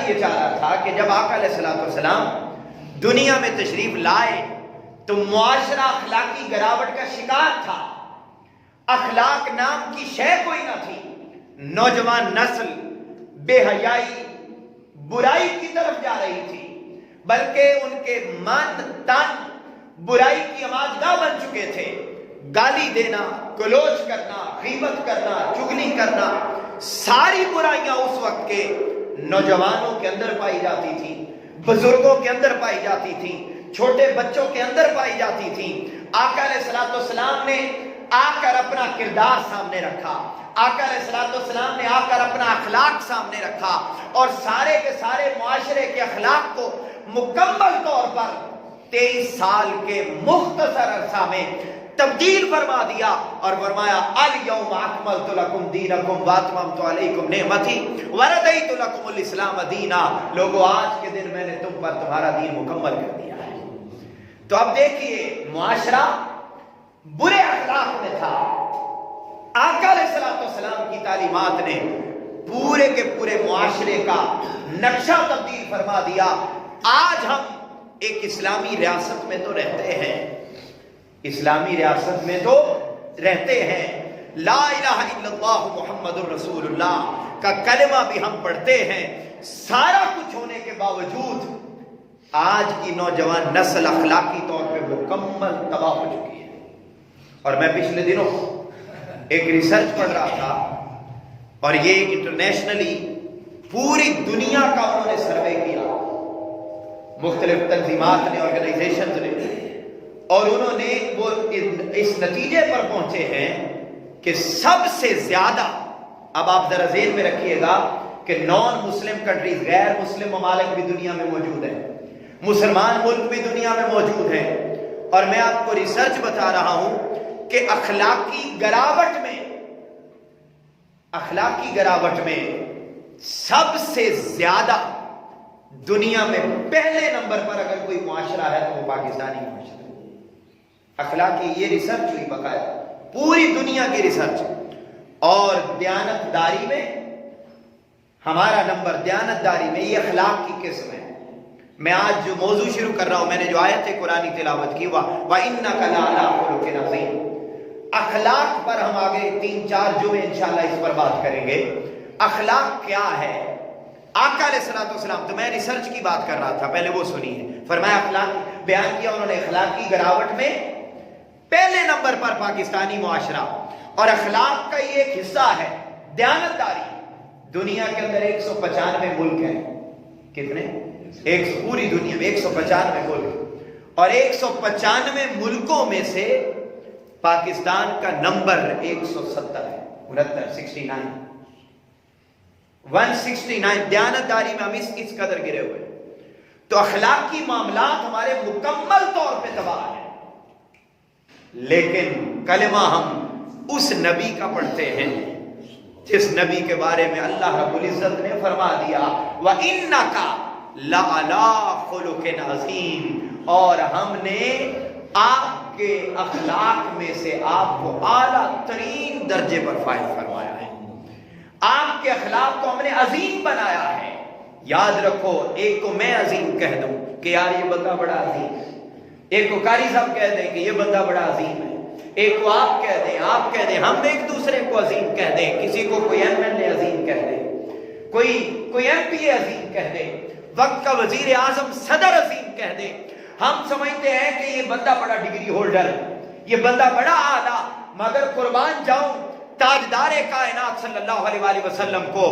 یہ چاہ رہا تھا کہ جب آقا علیہ الصلوۃ والسلام دنیا میں تشریف لائے تو معاشرہ اخلاقی گراوٹ کا شکار تھا. اخلاق نام کی شے کوئی نہ تھی. نوجوان نسل بے حیائی برائی کی طرف جا رہی تھی، بلکہ ان کے من تن برائی کی آمادگاہ بن چکے تھے. گالی دینا، گلوچ کرنا، غیبت کرنا، چغلی کرنا، ساری برائیاں اس وقت کے نوجوانوں کے اندر پائی جاتی تھی، بزرگوں کے اندر پائی جاتی تھی، چھوٹے بچوں کے اندر پائی جاتی تھی. آقا علیہ الصلوۃ والسلام نے آ کر اپنا کردار سامنے رکھا. آقا علیہ الصلوۃ والسلام نے آ کر اپنا اخلاق سامنے رکھا اور سارے کے سارے معاشرے کے اخلاق کو مکمل طور پر 23 سال کے مختصر عرصہ میں تبدیل فرما دیا اور فرمایا الیوم اکملت لکم دینکم واتممت علیکم نعمتی ورضیت لکم الاسلام دینا. لوگو آج کے دن میں نے تم پر تمہارا دین مکمل کر دیا ہے. تو اب دیکھیے معاشرہ برے اخلاق میں تھا. آقا علیہ الصلوۃ والسلام کی تعلیمات نے پورے کے پورے معاشرے کا نقشہ تبدیل فرما دیا. آج ہم ایک اسلامی ریاست میں تو رہتے ہیں، اسلامی ریاست میں تو رہتے ہیں، لا الہ الا اللہ محمد الرسول اللہ کا کلمہ بھی ہم پڑھتے ہیں. سارا کچھ ہونے کے باوجود آج کی نوجوان نسل اخلاقی طور پہ مکمل تباہ ہو چکی ہے. اور میں پچھلے دنوں ایک ریسرچ پڑھ رہا تھا اور یہ انٹرنیشنلی پوری دنیا کا انہوں نے سروے کیا، مختلف تنظیمات نے، آرگنائزیشنز نے، اور انہوں نے وہ اس نتیجے پر پہنچے ہیں کہ سب سے زیادہ، اب آپ ذرا ذہن میں رکھیے گا کہ نان مسلم کنٹریز، غیر مسلم ممالک بھی دنیا میں موجود ہیں، مسلمان ملک بھی دنیا میں موجود ہیں، اور میں آپ کو ریسرچ بتا رہا ہوں کہ اخلاقی گراوٹ میں سب سے زیادہ دنیا میں پہلے نمبر پر اگر کوئی معاشرہ ہے تو وہ پاکستانی معاشرہ ہے. اخلاقی یہ ریسرچ ہوئی باقاعدہ، پوری دنیا کی ریسرچ. اور دیانت داری میں ہمارا نمبر، دیانت داری میں یہ اخلاق کی قسم ہے. میں آج جو موضوع شروع کر رہا ہوں، میں نے جو آیت قرآنی تلاوت کی، وَإِنَّكَ لَعَلَىٰ خُلُقٍ عَظِيمٍ، اخلاق پر ہم آگے 3-4 جمعے انشاءاللہ اس پر بات کریں گے. اخلاق کیا ہے؟ آقا علیہ الصلوۃ والسلام، تو میں ریسرچ کی بات کر رہا تھا، پہلے وہ سنیے. فرمایا اخلاق بیان کیا انہوں نے، اخلاقی گراوٹ میں پہلے نمبر پر پاکستانی معاشرہ. اور اخلاق کا یہ ایک حصہ ہے دیانت داری. دنیا کے اندر 195 ملک ہیں. کتنے؟ پوری دنیا میں 195 ملک، اور 195 ملکوں میں سے پاکستان کا نمبر 170 ہے، 169 دیانت داری میں ہم اس قدر گرے ہوئے. تو اخلاقی معاملات ہمارے مکمل طور پہ تباہ ہیں. لیکن کلمہ ہم اس نبی کا پڑھتے ہیں جس نبی کے بارے میں اللہ رب العزت نے فرما دیا وَإِنَّكَ لَعَلَىٰ خُلُقٍ عَظِيمٍ، اور ہم نے آپ کے اخلاق میں سے آپ کو اعلیٰ ترین درجے پر فائز فرمایا ہے. آپ کے اخلاق کو ہم نے عظیم بنایا ہے. یاد رکھو، ایک کو میں عظیم کہہ دوں کہ یار یہ بندہ بڑا عظیم ہے، ایک کو قاری صاحب کہہ دیں کہ یہ بندہ بڑا عظیم ہے، ایک کو آپ کہہ دیں، ہم ایک دوسرے کو عظیم کہہ دیں، کسی کو کوئی ایم ایل اے عظیم کہہ دیں، کوئی ایم پی اے عظیم کہہ دیں، وقت کا وزیر اعظم صدر عظیم کہہ دیں. ہم سمجھتے ہیں کہ یہ بندہ بڑا ڈگری ہولڈر، یہ بندہ بڑا اعلیٰ، مگر قربان جاؤں تاجدار کائنات صلی اللہ علیہ وآلہ وسلم کو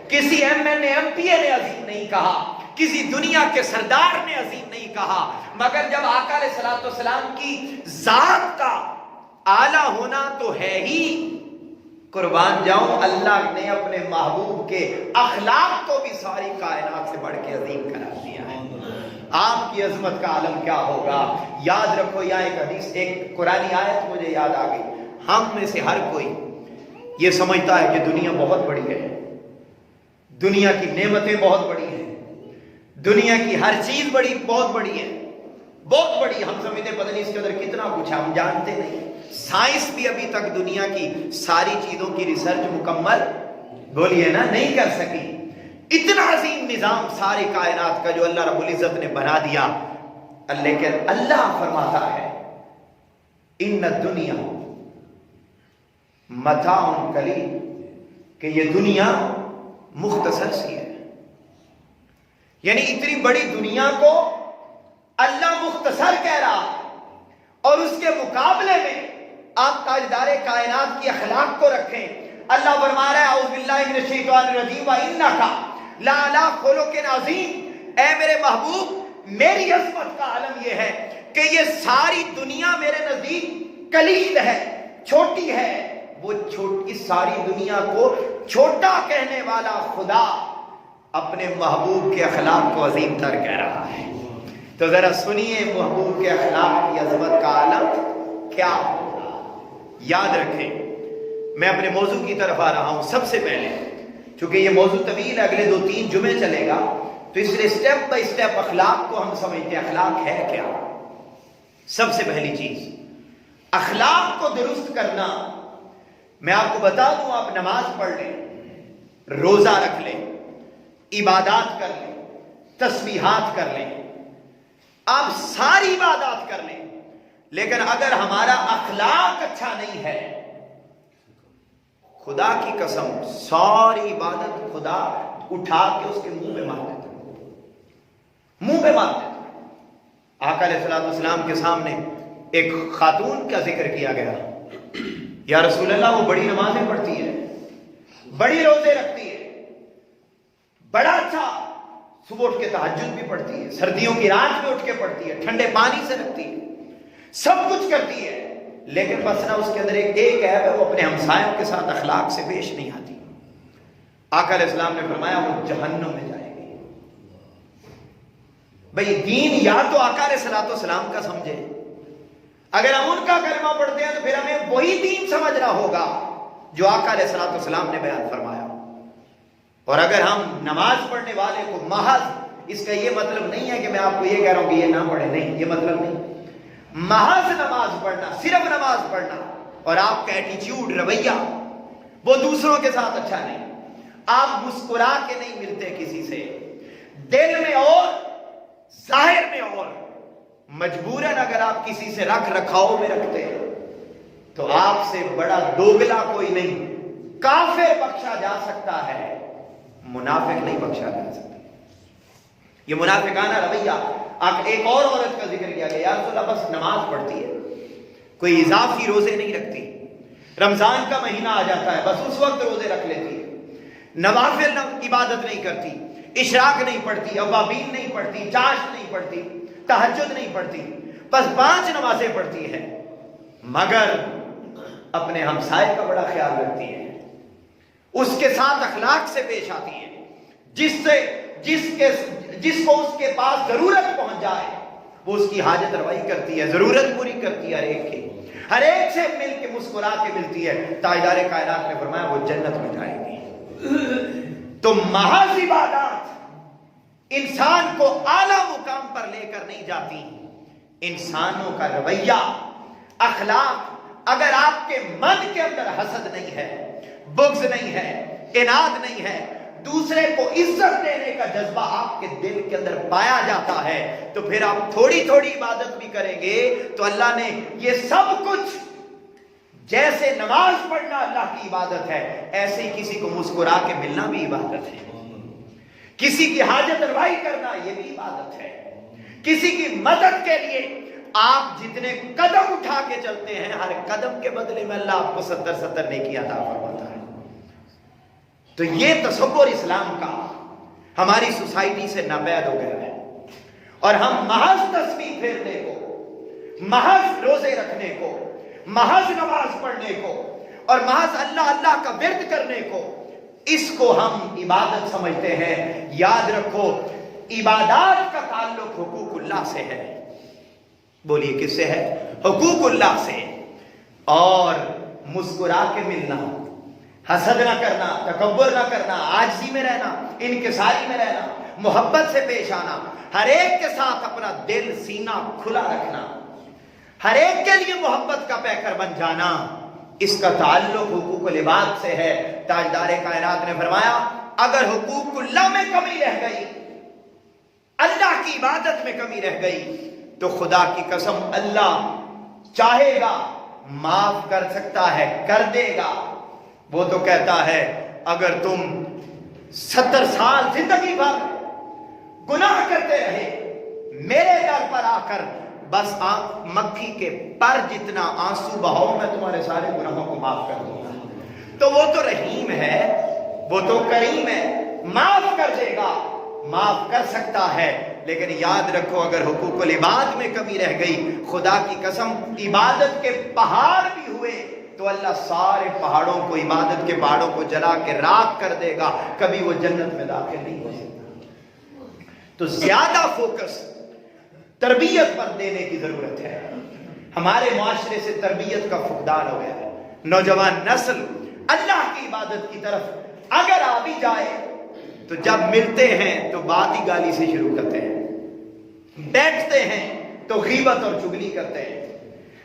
کسی M L A M P A نے عظیم نہیں کہا، کسی دنیا کے سردار نے عظیم نہیں کہا، مگر جب آقا علیہ الصلوۃ والسلام کی ذات کا اعلیٰ ہونا تو ہے ہی، قربان جاؤں اللہ نے اپنے محبوب کے اخلاق کو بھی ساری کائنات سے بڑھ کے عظیم قرار دیا ہے. آپ کی عظمت کا عالم کیا ہوگا. یاد رکھو، یہاں ایک حدیث، ایک قرآنی آیت مجھے یاد آ گئی. ہم میں سے ہر کوئی یہ سمجھتا ہے کہ دنیا بہت بڑی ہے، دنیا کی نعمتیں بہت بڑی ہیں، دنیا کی ہر چیز بہت بڑی ہے، بہت بڑی. ہم سمجھتے پتہ نہیں اس کے اندر کتنا کچھ ہے، ہم جانتے نہیں. سائنس بھی ابھی تک دنیا کی ساری چیزوں کی ریسرچ مکمل بولیے نا نہیں کر سکی. اتنا عظیم نظام ساری کائنات کا جو اللہ رب العزت نے بنا دیا، لیکن اللہ فرماتا ہے ان الدنیا متاع قلیل، کہ یہ دنیا مختصر سی ہے. یعنی اتنی بڑی دنیا کو اللہ مختصر کہہ رہا ہے، اور اس کے مقابلے میں آپ تاجدار کائنات کی اخلاق کو رکھیں. اللہ فرما رہا ہے اعوذ باللہ من الشیطان الرجیم وَإِنَّكَ لَعَلَىٰ خُلُقٍ عَظِيمٍ، اے میرے محبوب میری عظمت کا عالم یہ ہے کہ یہ ساری دنیا میرے نزدیک قلیل ہے، چھوٹی ہے. وہ چھوٹی ساری دنیا کو چھوٹا کہنے والا خدا اپنے محبوب کے اخلاق کو عظیم تر کہہ رہا ہے. تو ذرا سنیے محبوب کے اخلاق کی عظمت کا عالم کیا ہوگا. یاد رکھیں میں اپنے موضوع کی طرف آ رہا ہوں. سب سے پہلے چونکہ یہ موضوع طویل اگلے 2-3 جمعے چلے گا، تو اس لیے سٹیپ بائی سٹیپ اخلاق کو ہم سمجھتے ہیں. اخلاق ہے کیا؟ سب سے پہلی چیز اخلاق کو درست کرنا. میں آپ کو بتا دوں، آپ نماز پڑھ لیں، روزہ رکھ لیں، عبادات کر لیں، تسبیحات کر لیں، آپ ساری عبادات کر لیں، لیکن اگر ہمارا اخلاق اچھا نہیں ہے، خدا کی قسم ساری عبادت خدا اٹھا کے اس کے منہ پہ مار دیتا، منہ پہ مار دیتا. آقا علیہ الصلوۃ والسلام کے سامنے ایک خاتون کا ذکر کیا گیا. یا رسول اللہ وہ بڑی نمازیں پڑھتی ہے، بڑی روزے رکھتی ہے، بڑا اچھا صبح اٹھ کے تہجد بھی پڑھتی ہے، سردیوں کی رات میں اٹھ کے پڑھتی ہے، ٹھنڈے پانی سے رکھتی ہے، سب کچھ کرتی ہے، لیکن بس نہ اس کے اندر ایک عیب ہے، وہ اپنے ہمسایوں کے ساتھ اخلاق سے پیش نہیں آتی. آقا علیہ السلام نے فرمایا وہ جہنم میں جائے گی. بھئی دین یا تو آقا علیہ السلام کا سمجھے، اگر ہم ان کا کلمہ پڑھتے ہیں تو پھر ہمیں وہی دین سمجھنا ہوگا جو آقا علیہ السلام نے بیان فرمایا. اور اگر ہم نماز پڑھنے والے کو محض، اس کا یہ مطلب نہیں ہے کہ میں آپ کو یہ کہہ رہا ہوں کہ یہ نہ پڑھے، نہیں، یہ مطلب نہیں. محض نماز پڑھنا، صرف نماز پڑھنا، اور آپ کا ایٹیچیوڈ، رویہ وہ دوسروں کے ساتھ اچھا نہیں، آپ مسکرا کے نہیں ملتے کسی سے، دل میں اور ظاہر میں اور، مجبوراً اگر آپ کسی سے رکھ رکھاؤ میں رکھتے تو آپ سے بڑا دوگلا کوئی نہیں. کافر بخشا جا سکتا ہے، منافق نہیں بخشا جا سکتا. یہ منافقانہ رویہ. ایک اور عورت کا ذکر کیا گیا، یا رسول اللہ بس نماز پڑھتی ہے، کوئی اضافی روزے نہیں رکھتی، رمضان کا مہینہ آ جاتا ہے بس اس وقت روزے رکھ لیتی ہے، نوافل عبادت نہیں کرتی، اشراق نہیں پڑھتی، اوابین نہیں پڑھتی، چاشت نہیں پڑھتی، تہجد نہیں پڑھتی، بس 5 نمازیں پڑھتی ہے، مگر اپنے ہمسائے کا بڑا خیال رکھتی ہے، اس کے ساتھ اخلاق سے پیش آتی ہے، جس کو اس کے پاس ضرورت پہنچ جائے وہ اس کی حاجت روائی کرتی ہے، ضرورت پوری کرتی ہے، ہر ایک سے مل کے مسکرا کے ملتی ہے. تاجدار کائنات نے فرمایا وہ جنت میں جائے گی. تو محض عبادات انسان کو اعلیٰ مقام پر لے کر نہیں جاتی. انسانوں کا رویہ، اخلاق، اگر آپ کے من کے اندر حسد نہیں ہے، بغض نہیں ہے، اناد نہیں ہے، دوسرے کو عزت دینے کا جذبہ آپ کے دل کے اندر پایا جاتا ہے، تو پھر آپ تھوڑی تھوڑی عبادت بھی کریں گے تو اللہ نے یہ سب کچھ، جیسے نماز پڑھنا اللہ کی عبادت ہے، ایسے ہی کسی کو مسکرا کے ملنا بھی عبادت ہے، کسی کی حاجت روائی کرنا یہ بھی عبادت ہے، کسی کی مدد کے لیے آپ جتنے قدم اٹھا کے چلتے ہیں، ہر قدم کے بدلے میں اللہ آپ کو 70 نیکی عطا فرماتا ہے. تو یہ تصور اسلام کا ہماری سوسائٹی سے ناپید ہو گیا ہے، اور ہم محض تسبیح پھیرنے کو، محض روزے رکھنے کو، محض نماز پڑھنے کو، اور محض اللہ اللہ کا ورد کرنے کو، اس کو ہم عبادت سمجھتے ہیں. یاد رکھو عبادات کا تعلق حقوق اللہ سے ہے. بولیے کس سے ہے؟ حقوق اللہ سے. اور مسکرا کے ملنا، حسد نہ کرنا، تکبر نہ کرنا، عاجزی میں رہنا، انکساری میں رہنا، محبت سے پیش آنا، ہر ایک کے ساتھ اپنا دل سینہ کھلا رکھنا، ہر ایک کے لیے محبت کا پیکر بن جانا، اس کا تعلق حقوق العباد سے ہے. تاجدار کائنات نے فرمایا اگر حقوق اللہ میں کمی رہ گئی، اللہ کی عبادت میں کمی رہ گئی، تو خدا کی قسم اللہ چاہے گا معاف کر سکتا ہے، کر دے گا۔ وہ تو کہتا ہے اگر تم 70 سال زندگی بھر گناہ کرتے رہے، میرے در پر آ کر بس مکھی کے پر جتنا آنسو بہاؤ، میں تمہارے سارے گناہوں کو معاف کر دوں گا۔ تو وہ تو رحیم ہے، وہ تو کریم ہے، معاف کر دے گا، معاف کر سکتا ہے۔ لیکن یاد رکھو اگر حقوق العباد میں کمی رہ گئی، خدا کی قسم عبادت کے پہاڑ بھی ہوئے تو اللہ سارے پہاڑوں کو، عبادت کے پہاڑوں کو جلا کے راکھ کر دے گا، کبھی وہ جنت میں داخل نہیں ہو سکتا۔ تو زیادہ فوکس تربیت پر دینے کی ضرورت ہے۔ ہمارے معاشرے سے تربیت کا فقدان ہو گیا ہے۔ نوجوان نسل اللہ کی عبادت کی طرف اگر آ بھی جائے تو جب ملتے ہیں تو بات ہی گالی سے شروع کرتے ہیں، بیٹھتے ہیں تو غیبت اور چغلی کرتے ہیں،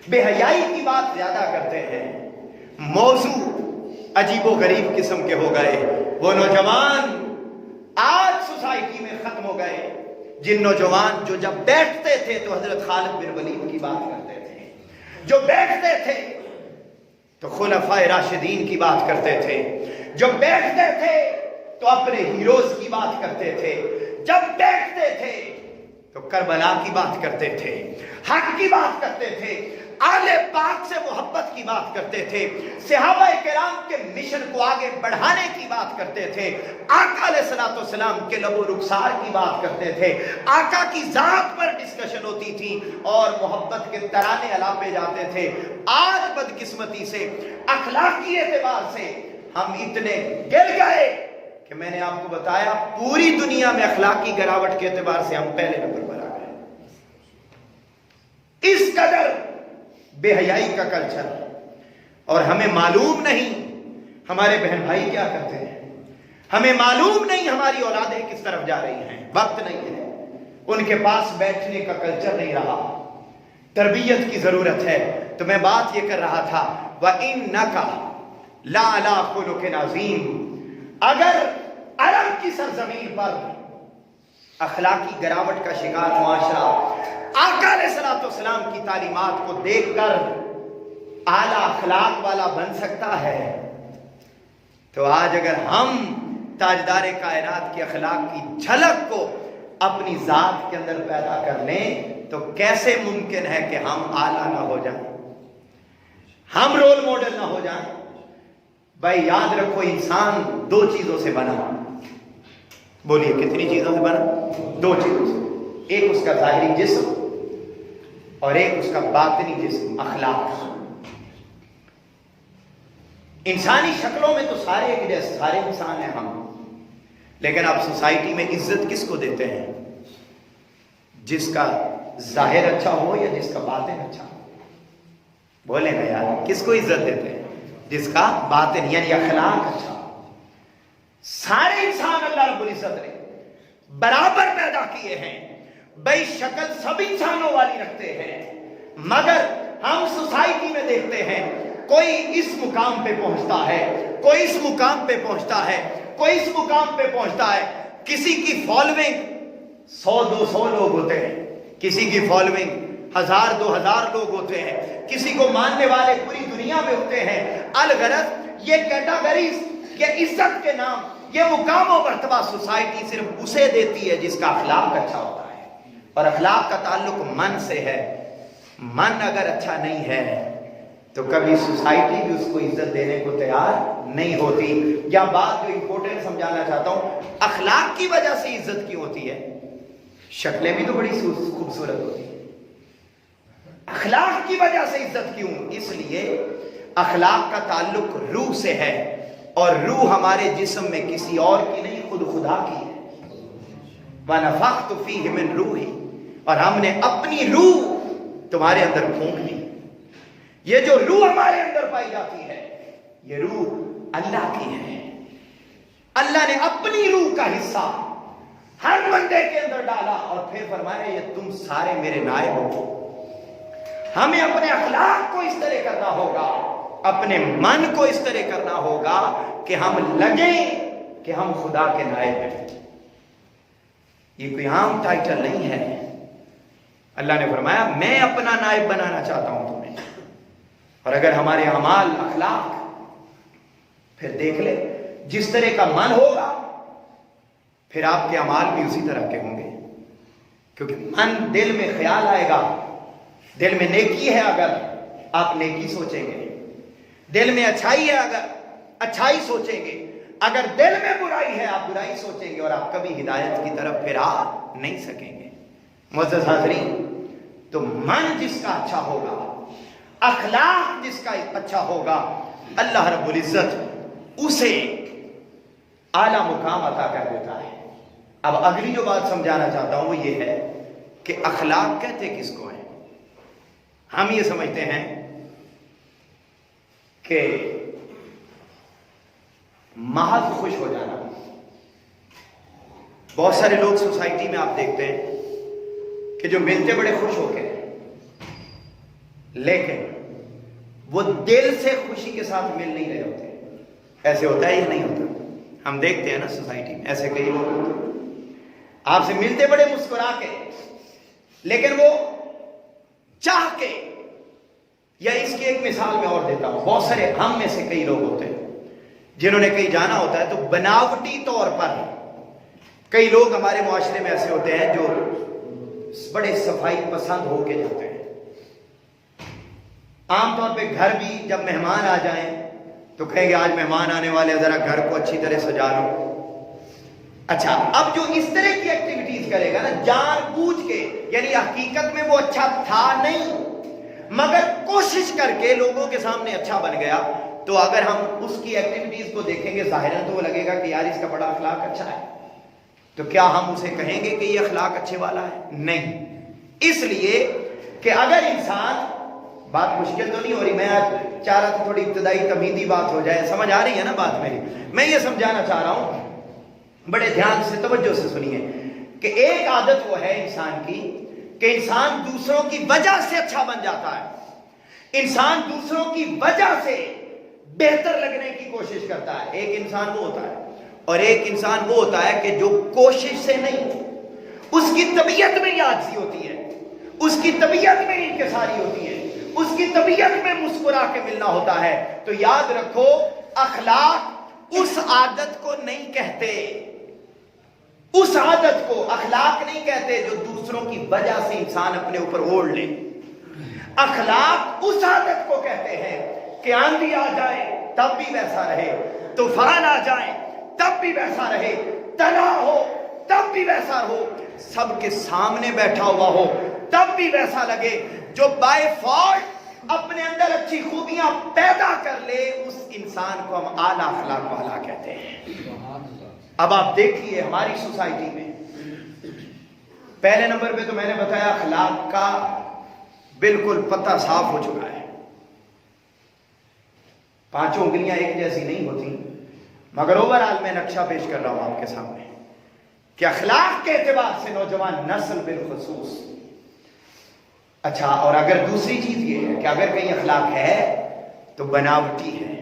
بے حیائی کی بات زیادہ کرتے ہیں، موضوع عجیب و غریب قسم کے ہو گئے۔ وہ نوجوان آج سوسائٹی میں ختم ہو گئے جن نوجوان جو جب بیٹھتے تھے تو حضرت خالد بن ولید کی بات کرتے تھے، جو بیٹھتے تھے تو خلفائے راشدین کی بات کرتے تھے، جو بیٹھتے تھے تو اپنے ہیروز کی بات کرتے تھے، جب بیٹھتے تھے تو کربلا کی بات کرتے تھے، حق کی بات کرتے تھے، آل پاک سے محبت کی بات کرتے تھے، صحابہ کرام کے مشن کو آگے بڑھانے کی بات کرتے تھے، آقا علیہ الصلوۃ والسلام کے لب و رخسار کی بات کرتے تھے، آقا کی ذات پر ڈسکشن ہوتی تھی اور محبت کے ترانے الاپے جاتے تھے۔ آج بدقسمتی سے اخلاقی اعتبار سے ہم اتنے گر گئے کہ میں نے آپ کو بتایا پوری دنیا میں اخلاقی گراوٹ کے اعتبار سے ہم پہلے نمبر پر آ گئے۔ اس قدر بے حیائی کا کلچر، اور ہمیں معلوم نہیں ہمارے بہن بھائی کیا کرتے ہیں، ہمیں معلوم نہیں ہماری اولادیں کس طرف جا رہی ہیں، وقت نہیں ہے، ان کے پاس بیٹھنے کا کلچر نہیں رہا، تربیت کی ضرورت ہے۔ تو میں بات یہ کر رہا تھا وَإِنَّكَ لَعَلَىٰ خُلُقٍ عَظِيمٍ، اگر عرب کی سرزمین پر اخلاقی گراوٹ کا شکار معاشرہ آقا علیہ الصلوۃ والسلام کی تعلیمات کو دیکھ کر اعلیٰ اخلاق والا بن سکتا ہے، تو آج اگر ہم تاجدار کائنات کی اخلاق کی جھلک کو اپنی ذات کے اندر پیدا کر لیں تو کیسے ممکن ہے کہ ہم اعلیٰ نہ ہو جائیں، ہم رول ماڈل نہ ہو جائیں۔ بھائی یاد رکھو انسان دو چیزوں سے بنا، بولیے کتنی چیزوں سے بنا؟ دو چیزوں سے، ایک اس کا ظاہری جسم اور ایک اس کا باطنی جسم، اخلاق۔ انسانی شکلوں میں تو سارے ایک جیسے، سارے انسان ہیں ہم، لیکن آپ سوسائٹی میں عزت کس کو دیتے ہیں؟ جس کا ظاہر اچھا ہو یا جس کا باطن اچھا ہو؟ بولیں گے یار، کس کو عزت دیتے ہیں؟ جس کا باطن یعنی اخلاق اچھا ہو۔ سارے انسان اللہ رب العزت نے برابر پیدا کیے ہیں، بھائی شکل سب انسانوں والی رکھتے ہیں، مگر ہم سوسائٹی میں دیکھتے ہیں کوئی اس مقام پہ پہنچتا ہے، کوئی اس مقام پہ پہنچتا ہے، کوئی اس مقام پہ پہنچتا ہے، کسی کی فالوئنگ 100-200 لوگ ہوتے ہیں، کسی کی فالوئنگ 1000-2000 لوگ ہوتے ہیں، کسی کو ماننے والے پوری دنیا میں ہوتے ہیں۔ الغرض یہ کیٹاگریز، یہ عزت کے نام، یہ مقام و مرتبہ سوسائٹی صرف اسے دیتی ہے جس کا اخلاق اچھا ہوتا ہے، اور اخلاق کا تعلق من سے ہے۔ من اگر اچھا نہیں ہے تو کبھی سوسائٹی بھی اس کو عزت دینے کو تیار نہیں ہوتی۔ یا بات جو امپورٹنٹ سمجھانا چاہتا ہوں، اخلاق کی وجہ سے عزت کیوں ہوتی ہے؟ شکلیں بھی تو بڑی خوبصورت ہوتی ہیں، اخلاق کی وجہ سے عزت کیوں؟ اس لیے اخلاق کا تعلق روح سے ہے، اور روح ہمارے جسم میں کسی اور کی نہیں، خود خدا کی ہے۔ وَنَفَخْتُ فِيهِ مِن رُوحِي، اور ہم نے اپنی روح تمہارے اندر پھونک دی۔ یہ جو روح ہمارے اندر پائی جاتی ہے یہ روح اللہ کی ہے، اللہ نے اپنی روح کا حصہ ہر بندے کے اندر ڈالا اور پھر فرمایا یہ تم سارے میرے نائب ہو۔ ہمیں اپنے اخلاق کو اس طرح کرنا ہوگا، اپنے من کو اس طرح کرنا ہوگا کہ ہم لگیں کہ ہم خدا کے نائب ہیں. یہ کوئی عام ٹائٹل نہیں ہے. اللہ نے فرمایا میں اپنا نائب بنانا چاہتا ہوں تمہیں. اور اگر ہمارے اعمال اخلاق پھر دیکھ لے جس طرح کا من ہوگا پھر آپ کے اعمال بھی اسی طرح کے ہوں گے. کیونکہ من دل میں خیال آئے گا. دل میں نیکی ہے اگر آپ نیکی سوچیں گے, دل میں اچھائی ہے اگر اچھائی سوچیں گے, اگر دل میں برائی ہے آپ برائی سوچیں گے, اور آپ کبھی ہدایت کی طرف پھر آ نہیں سکیں گے. معزز حاضرین, تو من جس کا اچھا ہوگا, اخلاق جس کا اچھا ہوگا, اللہ رب العزت اسے اعلیٰ مقام عطا کر دیتا ہے. اب اگلی جو بات سمجھانا چاہتا ہوں وہ یہ ہے کہ اخلاق کہتے کس کو ہیں. ہم یہ سمجھتے ہیں کہ محض خوش ہو جانا. بہت سارے لوگ سوسائٹی میں آپ دیکھتے ہیں کہ جو ملتے بڑے خوش ہو کے, لیکن وہ دل سے خوشی کے ساتھ مل نہیں رہے ہوتے. ایسے ہوتا ہے یا نہیں ہوتا؟ ہم دیکھتے ہیں نا سوسائٹی میں ایسے کئی لوگ ہوتے ہیں آپ سے ملتے بڑے مسکرا کے, لیکن وہ چاہ کے, یا اس کی ایک مثال میں اور دیتا ہوں. بہت سارے ہم میں سے کئی لوگ ہوتے ہیں جنہوں نے کہیں جانا ہوتا ہے تو بناوٹی طور پر کئی لوگ ہمارے معاشرے میں ایسے ہوتے ہیں جو بڑے صفائی پسند ہو کے جاتے ہیں. عام طور پہ گھر بھی جب مہمان آ جائیں تو کہیں گے آج مہمان آنے والے, ذرا گھر کو اچھی طرح سجا لو. اچھا, اب جو اس طرح کی ایکٹیویٹیز کرے گا نا جان بوجھ کے, یعنی حقیقت میں وہ اچھا تھا نہیں مگر کوشش کر کے لوگوں کے سامنے اچھا بن گیا, تو اگر ہم اس کی ایکٹیویٹیز کو دیکھیں گے ظاہراً تو وہ لگے گا کہ یار اس کا بڑا اخلاق اچھا ہے. تو کیا ہم اسے کہیں گے کہ یہ اخلاق اچھے والا ہے؟ نہیں. اس لیے کہ اگر انسان, بات مشکل تو نہیں ہو رہی, میں آج چاہ رہا تھا تھوڑی ابتدائی تمیدی بات ہو جائے, سمجھ آ رہی ہے نا بات میری. میں یہ سمجھانا چاہ رہا ہوں, بڑے دھیان سے توجہ سے سنیے, کہ ایک عادت وہ ہے انسان کی کہ انسان دوسروں کی وجہ سے اچھا بن جاتا ہے, انسان دوسروں کی وجہ سے بہتر لگنے کی کوشش کرتا ہے. ایک انسان وہ ہوتا ہے, اور ایک انسان وہ ہوتا ہے کہ جو کوشش سے نہیں, اس کی طبیعت میں یہ عاجزی ہوتی ہے, اس کی طبیعت میں انکساری ہوتی ہے, اس کی طبیعت میں مسکرا کے ملنا ہوتا ہے. تو یاد رکھو, اخلاق اس عادت کو نہیں کہتے, اس عادت کو اخلاق نہیں کہتے جو دوسروں کی وجہ سے انسان اپنے اوپر اوڑھ لے. اخلاق اس عادت کو کہتے ہیں کہ آندھی آ جائے تب بھی ویسا رہے, طوفان آ جائے تب بھی ویسا رہے, تنا ہو تب بھی ویسا ہو, سب کے سامنے بیٹھا ہوا ہو تب بھی ویسا لگے. جو بائی فالٹ اپنے اندر اچھی خوبیاں پیدا کر لے اس انسان کو ہم اعلیٰ اخلاق والا کہتے ہیں. اب آپ دیکھیے ہماری سوسائٹی میں پہلے نمبر پہ تو میں نے بتایا اخلاق کا بالکل پتہ صاف ہو چکا ہے. پانچوں انگلیاں ایک جیسی نہیں ہوتی, مگر اوورآل میں نقشہ پیش کر رہا ہوں آپ کے سامنے کہ اخلاق کے اعتبار سے نوجوان نسل بالخصوص. اچھا, اور اگر دوسری چیز یہ ہے کہ اگر کہیں اخلاق ہے تو بناوٹی ہے,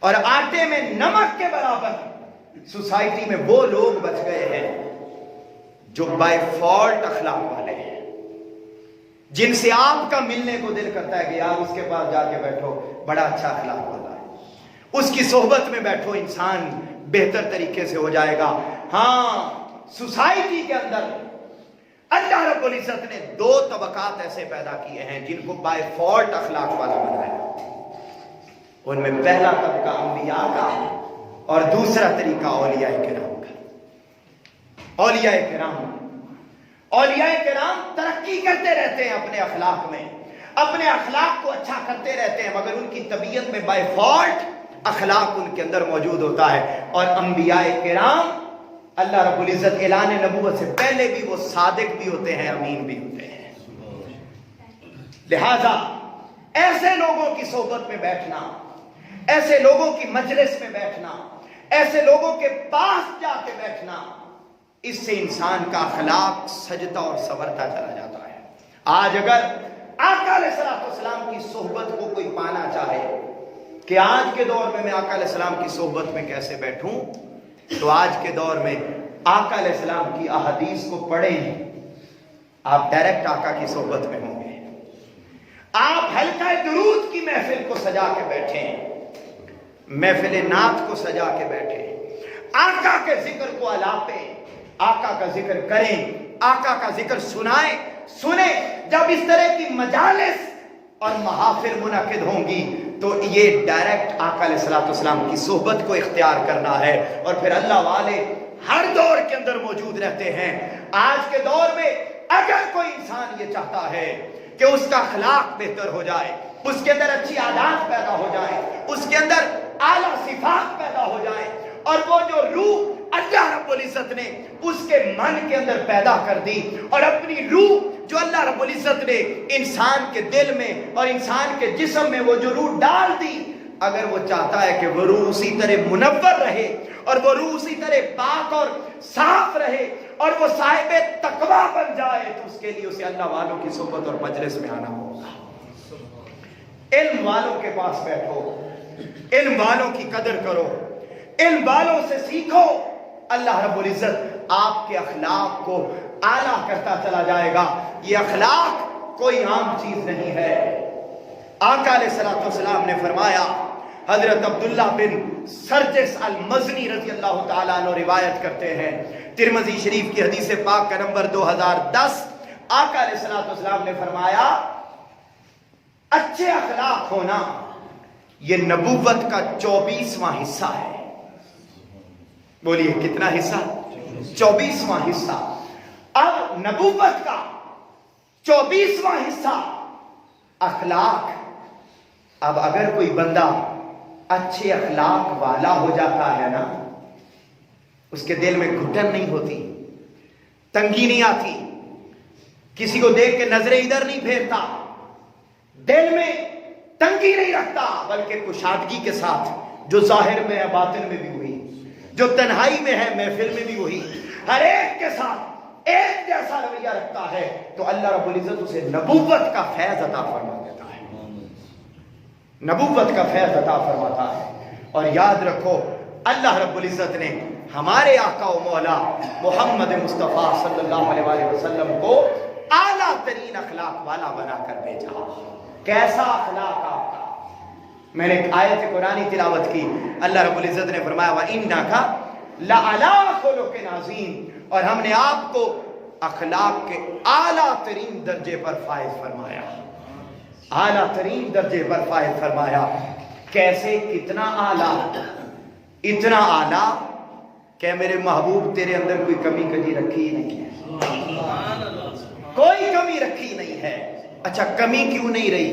اور آٹے میں نمک کے برابر سوسائٹی میں وہ لوگ بچ گئے ہیں جو بائی فالٹ اخلاق والے ہیں, جن سے آپ کا ملنے کو دل کرتا ہے کہ یار اس کے پاس جا کے بیٹھو, بڑا اچھا اخلاق والا ہے, اس کی صحبت میں بیٹھو, انسان بہتر طریقے سے ہو جائے گا. ہاں, سوسائٹی کے اندر اللہ رب العزت نے دو طبقات ایسے پیدا کیے ہیں جن کو بائی فالٹ اخلاق والا بنایا. ان میں پہلا طبقہ انبیاء کا اور دوسرا طریقہ اولیاء کرام کا. اولیاء کرام ترقی کرتے رہتے ہیں اپنے اخلاق میں, اپنے اخلاق کو اچھا کرتے رہتے ہیں, مگر ان کی طبیعت میں بائی فالٹ اخلاق ان کے اندر موجود ہوتا ہے. اور انبیاء کرام اللہ رب العزت اعلان نبوت سے پہلے بھی وہ صادق بھی ہوتے ہیں, امین بھی ہوتے ہیں. لہذا ایسے لوگوں کی صحبت میں بیٹھنا, ایسے لوگوں کی مجلس میں بیٹھنا, ایسے لوگوں کے پاس جا کے بیٹھنا, اس سے انسان کا اخلاق سجدہ اور سنورتا چلا جاتا ہے. آج اگر آقا علیہ السلام کی صحبت کو کوئی پانا چاہے کہ آج کے دور میں آقا علیہ السلام کی صحبت میں کیسے بیٹھوں, تو آج کے دور میں آقا علیہ السلام کی احادیث کو پڑھیں، آپ ڈائریکٹ آقا کی صحبت میں ہوں گے۔ آپ حلقہ درود کی محفل کو سجا کے بیٹھیں، محفل نعت کو سجا کے بیٹھیں، آقا کے ذکر کو الاپیں، آقا کا ذکر کریں، آقا کا ذکر سنیں۔ جب اس طرح کی مجالس اور محافل منعقد ہوں گی تو یہ ڈائریکٹ آقا علیہ السلام کی صحبت کو اختیار کرنا ہے۔ اور پھر اللہ والے ہر دور کے اندر موجود رہتے ہیں۔ آج کے دور میں اگر کوئی انسان یہ چاہتا ہے کہ اس کا اخلاق بہتر ہو جائے، اس کے اندر اچھی عادات پیدا ہو جائے، اس کے اندر اعلیٰ صفات پیدا ہو جائے، اور وہ جو روح اللہ رب العزت نے اس کے من کے اندر پیدا کر دی، اور اپنی روح جو اللہ رب العزت نے انسان کے دل میں اور انسان کے جسم میں وہ جو روح ڈال دی، اگر وہ چاہتا ہے کہ وہ روح اسی طرح منور رہے اور وہ روح اسی طرح پاک اور صاف رہے اور وہ صاحب تقویٰ بن جائے، تو اس کے لیے اسے اللہ والوں کی صحبت اور مجلس میں آنا ہوگا۔ علم والوں کے پاس بیٹھو، علم والوں کی قدر کرو، علم والوں سے سیکھو۔ اللہ رب العزت آپ کے اخلاق کو اعلیٰ کرتا چلا جائے گا۔ یہ اخلاق کوئی عام چیز نہیں ہے۔ آقا علیہ السلام نے فرمایا، حضرت عبداللہ بن سرجس المزنی رضی اللہ تعالیٰ عنہ روایت کرتے ہیں، ترمذی شریف کی حدیث پاک کا نمبر 2010، آقا علیہ السلام نے فرمایا، اچھے اخلاق ہونا یہ نبوت کا 24واں حصہ ہے۔ بولیے کتنا حصہ؟ 24واں حصہ۔ اب نبوت کا 24واں حصہ اخلاق۔ اب اگر کوئی بندہ اچھے اخلاق والا ہو جاتا ہے نا، اس کے دل میں گھٹن نہیں ہوتی، تنگی نہیں آتی، کسی کو دیکھ کے نظریں ادھر نہیں پھیرتا، دل میں تنگی نہیں رکھتا، بلکہ کشادگی کے ساتھ، جو ظاہر میں ہے باطن میں بھی وہی، جو تنہائی میں ہے محفل میں بھی وہی، ہر ایک کے ساتھ ایک جیسا رویہ رکھتا ہے، تو اللہ رب العزت اسے نبوت کا فیض عطا فرما دیتا ہے، نبوت کا فیض عطا فرماتا ہے۔ اور یاد رکھو، اللہ رب العزت نے ہمارے آقا و مولا محمد مصطفیٰ صلی اللہ علیہ وآلہ وسلم کو اعلیٰ ترین اخلاق والا بنا کر بھیجا۔ کیسا اخلاق آپ کا؟ میں نے ایک آیت قرآنی تلاوت کی، اللہ رب العزت نے فرمایا وَإِنَّكَ لَعَلَىٰ خُلُقٍ عَظِيمٍ، اور ہم نے آپ کو اخلاق کے اعلیٰ ترین درجے پر فائز فرمایا، اعلیٰ ترین درجے پر فائز فرمایا۔ کیسے؟ کتنا اعلیٰ؟ اتنا اعلیٰ کہ میرے محبوب تیرے اندر کوئی کمی کجی رکھی ہی نہیں ہے، کوئی کمی رکھی نہیں ہے۔ اچھا کمی کیوں نہیں رہی؟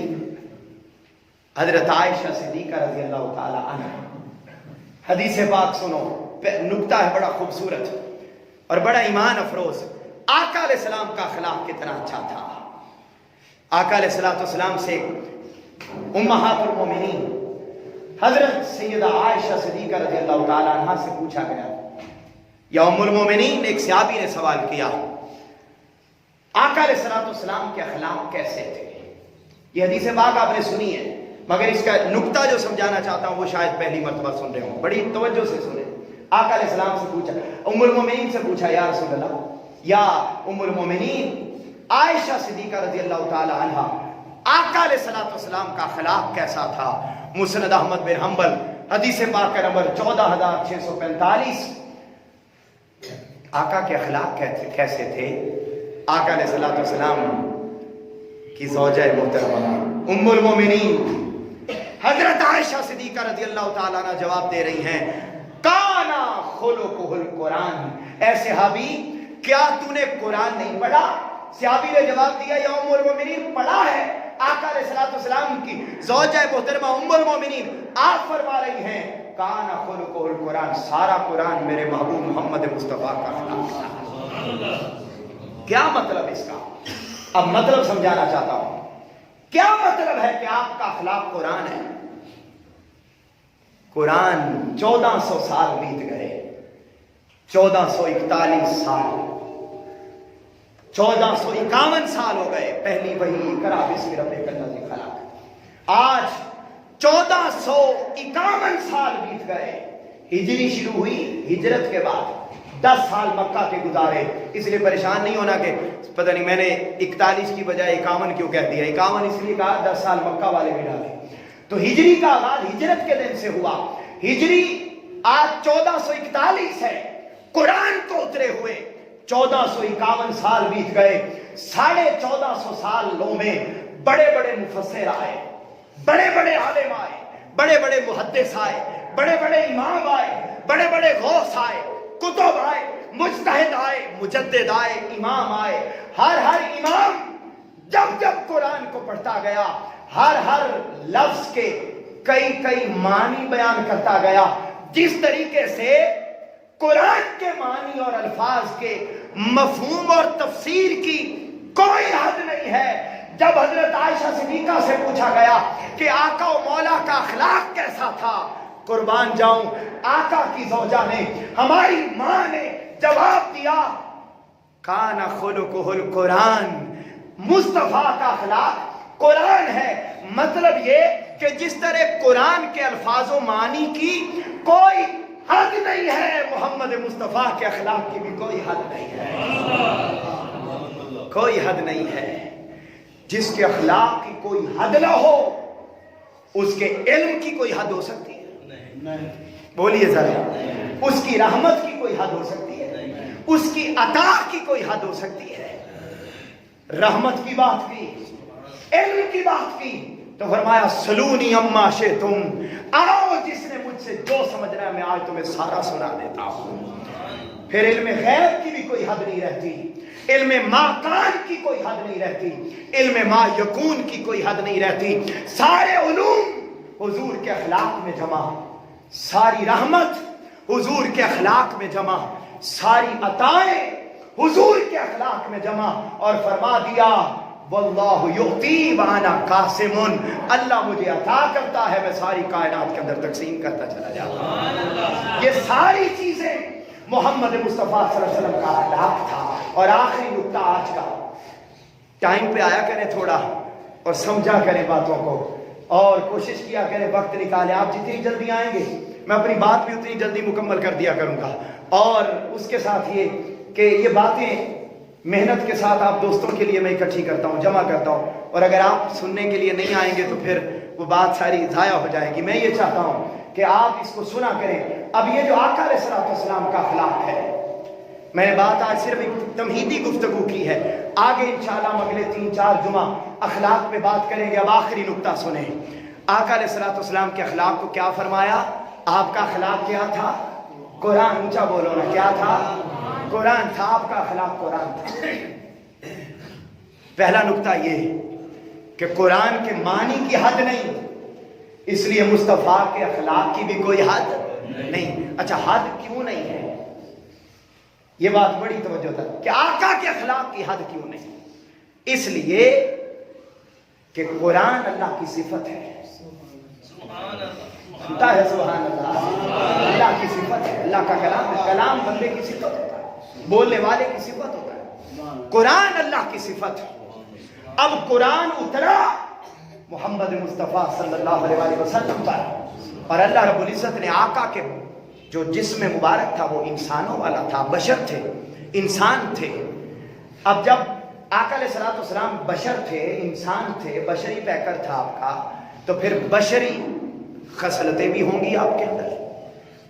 حضرت عائشہ صدیقہ رضی اللہ تعالی عنہ، حدیث پاک سنو، نکتہ ہے بڑا خوبصورت اور بڑا ایمان افروز۔ آقا علیہ السلام کا اخلاق کتنا اچھا تھا۔ آقا علیہ السلام سے امہات المومنین حضرت سیدہ عائشہ صدیقہ رضی اللہ تعالی عنہ سے پوچھا گیا، یا ام المومنین، ایک صحابی نے سوال کیا، آقا علیہ السلام کے اخلاق کیسے تھے؟ یہ حدیث پاک آپ نے سنی ہے، مگر اس کا نکتہ جو سمجھانا چاہتا ہوں وہ شاید پہلی مرتبہ سن رہے ہوں، بڑی توجہ سے سنیں۔ آقا علیہ السلام سے پوچھا، ام المومنین سے پوچھا، یا رسول اللہ، یا ام المومنین عائشہ صدیقہ رضی اللہ تعالی عنہ، آقا علیہ السلام کا اخلاق کیسا تھا؟ مسند احمد بن حنبل حدیث پاک کا نمبر 14645۔ آقا کے اخلاق کیسے تھے؟ آقا علیہ السلام کی زوجہ محترمہ ام المومنین حضرت عائشہ صدیقہ رضی اللہ تعالیٰ عنہ جواب دے رہی ہیں، کانا خلقہ القرآن، اے صحابی کیا تو نے قرآن نہیں پڑھا؟ صحابی نے جواب دیا، یا ام المومنین پڑھا ہے۔ آقا علیہ السلام کی زوجہ محترمہ ام المومنین آپ فرما رہی ہیں، کانا خلقہ القرآن، سارا قرآن میرے محبوب محمد مصطفیٰ کا اخلاق تھا۔ کیا مطلب اس کا؟ اب مطلب سمجھانا چاہتا ہوں۔ کیا مطلب ہے کہ آپ کا اخلاق قرآن ہے؟ قرآن 1400 سال بیت گئے، 1441 سال، 1451 سال ہو گئے، پہلی وحی اقرا بسم ربک الذی خلق۔ آج 1451 سال بیت گئے، ہجری شروع ہوئی ہجرت کے بعد 10 سال مکہ کے گزارے. اس لیے پریشان نہیں ہونا کہ پتہ نہیں میں نے 41 کی بجائے 51 کیوں کہہ دیا. 51 اس لیے کہا 10 سال مکہ والے بھی ڈالے. تو ہجری کا آغاز ہجرت کے دن سے ہوا. ہجری آج 1441 ہے. قرآن کو اترے ہوئے 1451 سال بیت گئے. 1450 سالوں میں بڑے بڑے مفسر آئے, بڑے بڑے عالم آئے, بڑے بڑے محدث آئے, بڑے بڑے امام آئے, بڑے بڑے غوث آئے, کتب آئے, مجتہد آئے, مجدد آئے, امام آئے. ہر امام جب جب قرآن کو پڑھتا گیا ہر لفظ کے کئی معنی بیان کرتا گیا. جس طریقے سے قرآن کے معنی اور الفاظ کے مفہوم اور تفسیر کی کوئی حد نہیں ہے. جب حضرت عائشہ صدیقہ سے پوچھا گیا کہ آقا و مولا کا اخلاق کیسا تھا, قربان جاؤں آقا کی زوجہ نے, ہماری ماں نے جواب دیا کان خلقہ القرآن, مصطفیٰ کا اخلاق قرآن ہے. مطلب یہ کہ جس طرح قرآن کے الفاظ و معنی کی کوئی حد نہیں ہے, محمد مصطفیٰ کے اخلاق کی بھی کوئی حد نہیں ہے, کوئی حد نہیں ہے. جس کے اخلاق کی کوئی حد نہ ہو اس کے علم کی کوئی حد ہو سکتی ہے؟ بولیے ذرا. اس کی رحمت کی کوئی حد ہو سکتی ہے؟ اس کی عطا کی کوئی حد ہو سکتی ہے؟ رحمت کی بات کی, علم کی بات کی تو فرمایا سلونی اما شئتم, آؤ جس نے مجھ سے جو سمجھنا ہے میں آج تمہیں سارا سنا دیتا ہوں. پھر علم غیب کی بھی کوئی حد نہیں رہتی, علم ما کان کی کوئی حد نہیں رہتی, علم ما یکون کی کوئی حد نہیں رہتی. سارے علوم حضور کے اخلاق میں جمع, ساری رحمت حضور کے اخلاق میں جمع, ساری عطائیں حضور کے اخلاق میں جمع. اور فرما دیا واللہ یعطی وانا قاسم, اللہ مجھے عطا کرتا ہے, میں ساری کائنات کے اندر تقسیم کرتا چلا جاتا ہوں. یہ ساری چیزیں محمد مصطفیٰ صلی اللہ علیہ وسلم کا اخلاق تھا. اور آخری نقطہ آج کا, ٹائم پہ آیا کریں تھوڑا اور سمجھا کریں باتوں کو, اور کوشش کیا کریں وقت نکالیں. آپ جتنی جلدی آئیں گے میں اپنی بات بھی اتنی جلدی مکمل کر دیا کروں گا. اور اس کے ساتھ یہ کہ یہ باتیں محنت کے ساتھ آپ دوستوں کے لیے میں اکٹھی کرتا ہوں, جمع کرتا ہوں, اور اگر آپ سننے کے لیے نہیں آئیں گے تو پھر وہ بات ساری ضائع ہو جائے گی. میں یہ چاہتا ہوں کہ آپ اس کو سنا کریں. اب یہ جو آقا علیہ السلام کا اخلاق ہے, میں نے بات آج صرف ایک تمہیدی گفتگو کی ہے, آگے انشاءاللہ ہم اگلے 3-4 جمعہ اخلاق پہ بات کریں گے. اب آخری نقطہ سنیں. آقا علیہ السلام کے اخلاق کو کیا فرمایا؟ آپ کا اخلاق کیا تھا؟ قرآن. اونچا بولو نا, کیا تھا؟ قرآن تھا. آپ کا اخلاق قرآن تھا. پہلا نقطہ یہ کہ قرآن کے معنی کی حد نہیں, اس لیے مصطفیٰ کے اخلاق کی بھی کوئی حد نہیں. اچھا حد کیوں نہیں ہے؟ یہ بات بڑی توجہ تھا کہ آقا کے اخلاق کی حد کیوں نہیں. اس لیے کہ قرآن اللہ کی صفت ہے. سنتا ہے سبحان اللہ, اللہ کی صفت ہے, اللہ کا کلام ہے. کلام بندے کی صفت ہوتا ہے, بولنے والے کی صفت ہوتا ہے. قرآن اللہ کی صفت ہے. اب قرآن اترا محمد مصطفیٰ صلی اللہ علیہ وسلم پر, اور اللہ رب العزت نے آقا کے جو جسم مبارک تھا وہ انسانوں والا تھا, بشر تھے, انسان تھے. اب جب آقا علیہ السلام بشر تھے, انسان تھے, بشری پیکر تھا آپ کا, تو پھر بشری خصلتیں بھی ہوں گی آپ کے اندر,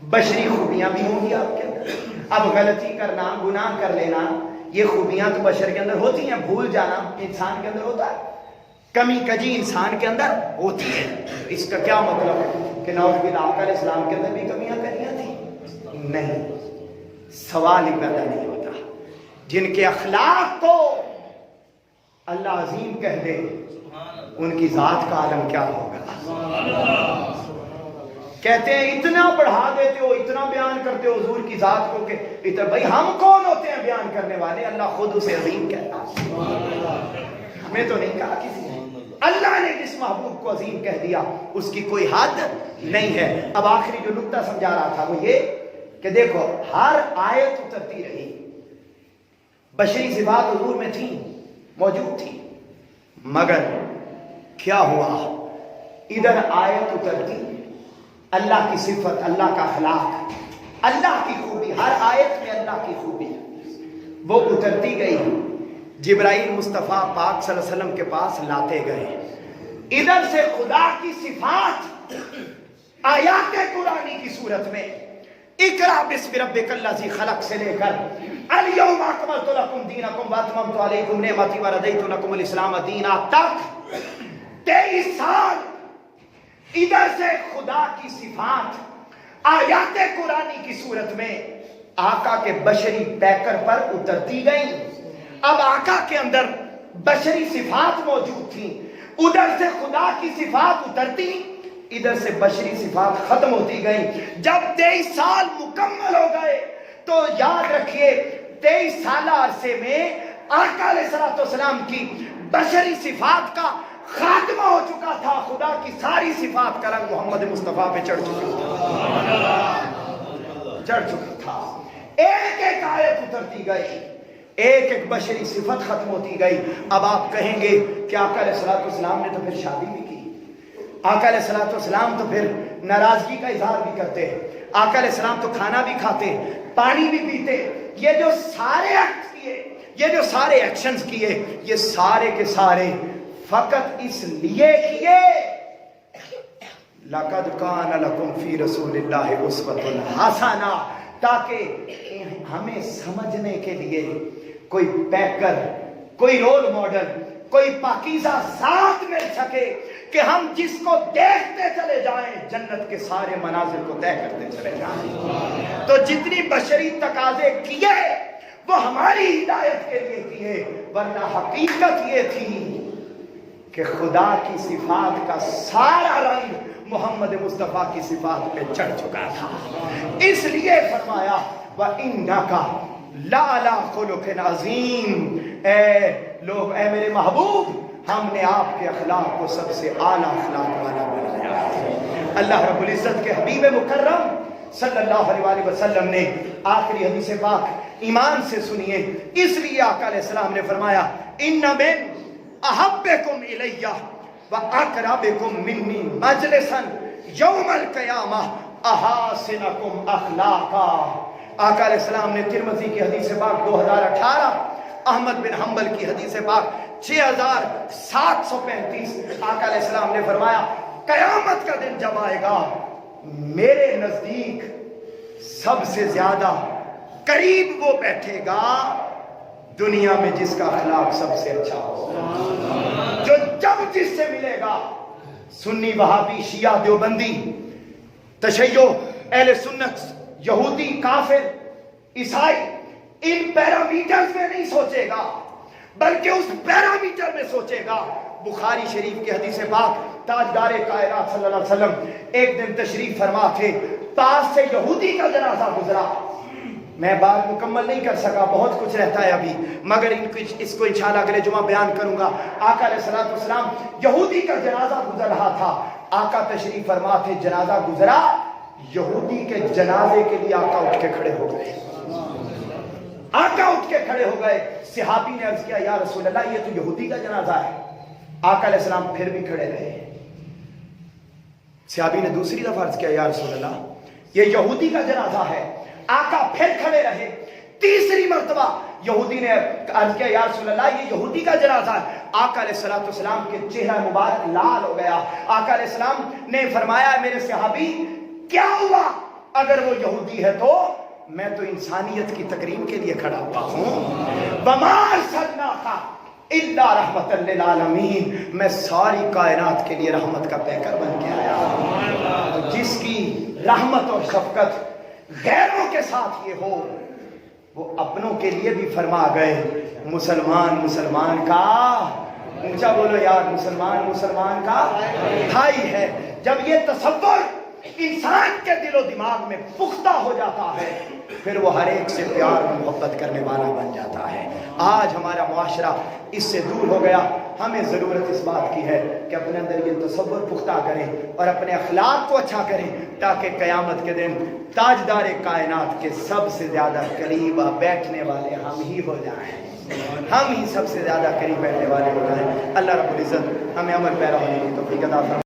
بشری خوبیاں بھی ہوں گی آپ کے اندر. اب غلطی کرنا, گناہ کر لینا, یہ خوبیاں تو بشر کے اندر ہوتی ہیں. بھول جانا انسان کے اندر ہوتا ہے, کمی کجی انسان کے اندر ہوتی ہے. اس کا کیا مطلب ہے کہ نعوذ باللہ آقا علیہ السلام کے اندر بھی کمیاں کریاں تھیں؟ نہیں, سوال ہی پیدا نہیں ہوتا. جن کے اخلاق کو اللہ عظیم کہہ دے ان کی ذات کا عالم کیا ہوگا. کہتے ہیں اتنا بڑھا دیتے ہو, اتنا بیان کرتے ہو حضور کی ذات کو کہ اتنا, بھائی ہم کون ہوتے ہیں بیان کرنے والے؟ اللہ خود اسے عظیم کہتا ہے, ہمیں تو نہیں کہا کسی نے. اللہ نے جس محبوب کو عظیم کہہ دیا اس کی کوئی حد نہیں ہے. اب آخری جو نقطہ سمجھا رہا تھا وہ یہ کہ دیکھو ہر آیت اترتی رہی, بشری صفات حضور میں تھیں, موجود تھی, مگر کیا ہوا؟ ادھر آیت اترتی, اللہ کی صفت، اللہ کا اخلاق، اللہ کی خوبی، ہر آیت میں اللہ کی خوبی وہ اترتی گئی. جبرائیل مصطفیٰ پاک صلی اللہ علیہ وسلم کے پاس لاتے گئے. ادھر سے خدا کی صفات آیات قرآنی کی صورت میں اقرا بسم ربک الذی خلق سے لے کر الیوم اکملت لکم دینکم واتممت علیکم نعمتی ورضیت لکم الاسلام دینا تک 23 سال ادھر سے خدا کی صفات آیات قرآنی کی صورت میں آقا کے بشری پیکر پر اترتی گئیں. اب آقا کے اندر بشری صفات موجود تھیں، ادھر سے خدا کی صفات اترتی، ادھر سے بشری صفات ختم ہوتی گئیں. جب 23 سال مکمل ہو گئے تو یاد رکھیے 23 سالہ عرصے میں آقا علیہ السلام کی بشری صفات کا خاتمہ ہو چکا تھا. خدا کی ساری صفات کا رنگ محمد مصطفیٰ پہ چڑھ چکا تھا. ایک ایک آیت اترتی گئی، ایک ایک بشری صفت ختم ہوتی گئی. اب آپ کہیں گے کہ آقا علیہ السلام نے تو پھر شادی بھی کی، آقا علیہ السلام تو پھر ناراضگی کا اظہار بھی کرتے، آقا علیہ السلام تو کھانا بھی کھاتے، پانی بھی پیتے. یہ جو سارے ایکٹ کیے، یہ جو سارے ایکشنز کیے، یہ سارے کے سارے فقط اس لیے کیے لَقَدْ كَانَ لَكُمْ فِي رَسُولِ اللَّهِ أُسْوَةٌ حَسَنَةٌ، تاکہ ہمیں سمجھنے کے لیے کوئی پیکر، کوئی رول ماڈل، کوئی پاکیزہ ذات مل سکے کہ ہم جس کو دیکھتے چلے جائیں جنت کے سارے مناظر کو طے کرتے چلے جائیں. تو جتنی بشری تقاضے کیے وہ ہماری ہدایت کے لیے کیے، ورنہ حقیقت یہ تھی کہ خدا کی صفات کا سارا رنگ محمد مصطفیٰ کی صفات پہ چڑھ چکا تھا. اس لیے فرمایا وَإِنَّكَ لَعَلَىٰ خُلُقٍ عَظِيمٍ، اے لوگ، اے میرے محبوب، ہم نے آپ کے اخلاق کو سب سے اعلیٰ اخلاق والا بنایا. اللہ رب العزت کے حبیب مکرم صلی اللہ علیہ وسلم نے آخری حدیث پاک ایمان سے سنیے. اس لیے آقا علیہ السلام نے فرمایا اِنَّ مِنْ احبکم الیہ واقربکم منی مجلسا یوم القیامہ احاسنکم اخلاقا. آقا علیہ السلام نے ترمذی کی حدیث پاک 2018، احمد بن حنبل کی حدیث پاک 6735، آقا علیہ السلام نے فرمایا قیامت کا دن جب آئے گا میرے نزدیک سب سے زیادہ قریب وہ بیٹھے گا دنیا میں جس کا اخلاق سب سے اچھا ہو. جو جب جس سے ملے گا، سنی، وہابی، شیعہ، دیوبندی، تشیع، اہل سنت، یہودی، کافر، عیسائی، ان پیرامیٹرز میں نہیں سوچے گا بلکہ اس پیرامیٹر میں سوچے گا. بخاری شریف کی حدیث پاک تاجدار کائنات صلی اللہ علیہ وسلم ایک دن تشریف فرما تھے، پاس سے یہودی کا جنازہ گزرا. میں بات مکمل نہیں کر سکا، بہت کچھ رہتا ہے ابھی، مگر اس کو انشاءاللہ اگلے جمعہ بیان کروں گا. آقا علیہ السلام یہودی کا جنازہ گزر رہا تھا. آقا تشریف فرما تھے، جنازہ گزرا، یہودی کے جنازے کے لیے آقا اٹھ کے کھڑے ہو گئے. آقا اٹھ کے کھڑے ہو گئے. صحابی نے عرض کیا یا رسول اللہ یہ تو یہودی کا جنازہ ہے. آقا علیہ السلام پھر بھی کھڑے رہے. صحابی نے دوسری دفعہ عرض کیا یا رسول اللہ یہ یہودی کا جنازہ ہے. آقا پھر کھڑے رہے. تیسری مرتبہ یہودی نے عرض کیا یا رسول اللہ یہ یہودی کا جنازہ ہے. آقا علیہ السلام کے چہرہ مبارک لال ہو گیا. آقا علیہ السلام نے فرمایا میرے صحابی کیا ہوا؟ اگر وہ یہودی ہے تو میں تو انسانیت کی تکریم کے لیے کھڑا ہوا ہوں. وَمَا أَرْسَلْنَاكَ إِلَّا رَحْمَةً لِّلْعَالَمِينَ، میں ساری کائنات کے لیے رحمت کا پیکر بن کے آیا ہوں. جس کی رحمت اور شفقت غیروں کے ساتھ یہ ہو، وہ اپنوں کے لیے بھی فرما گئے مسلمان کا، اونچا بولو یار، مسلمان کا بھائی ہے. جب یہ تصور انسان کے دل و دماغ میں پختہ ہو جاتا ہے پھر وہ ہر ایک سے پیار و محبت کرنے والا بن جاتا ہے. آج ہمارا معاشرہ اس سے دور ہو گیا. ہمیں ضرورت اس بات کی ہے کہ اپنے اندر یہ تصور پختہ کریں اور اپنے اخلاق کو اچھا کریں تاکہ قیامت کے دن تاجدار کائنات کے سب سے زیادہ قریب بیٹھنے والے ہم ہی ہو جائیں. ہم ہی سب سے زیادہ قریب بیٹھنے والے ہو جائیں. اللہ رب العزت ہمیں عمل پیرا ہونے کی توفیق عطا فرمائے.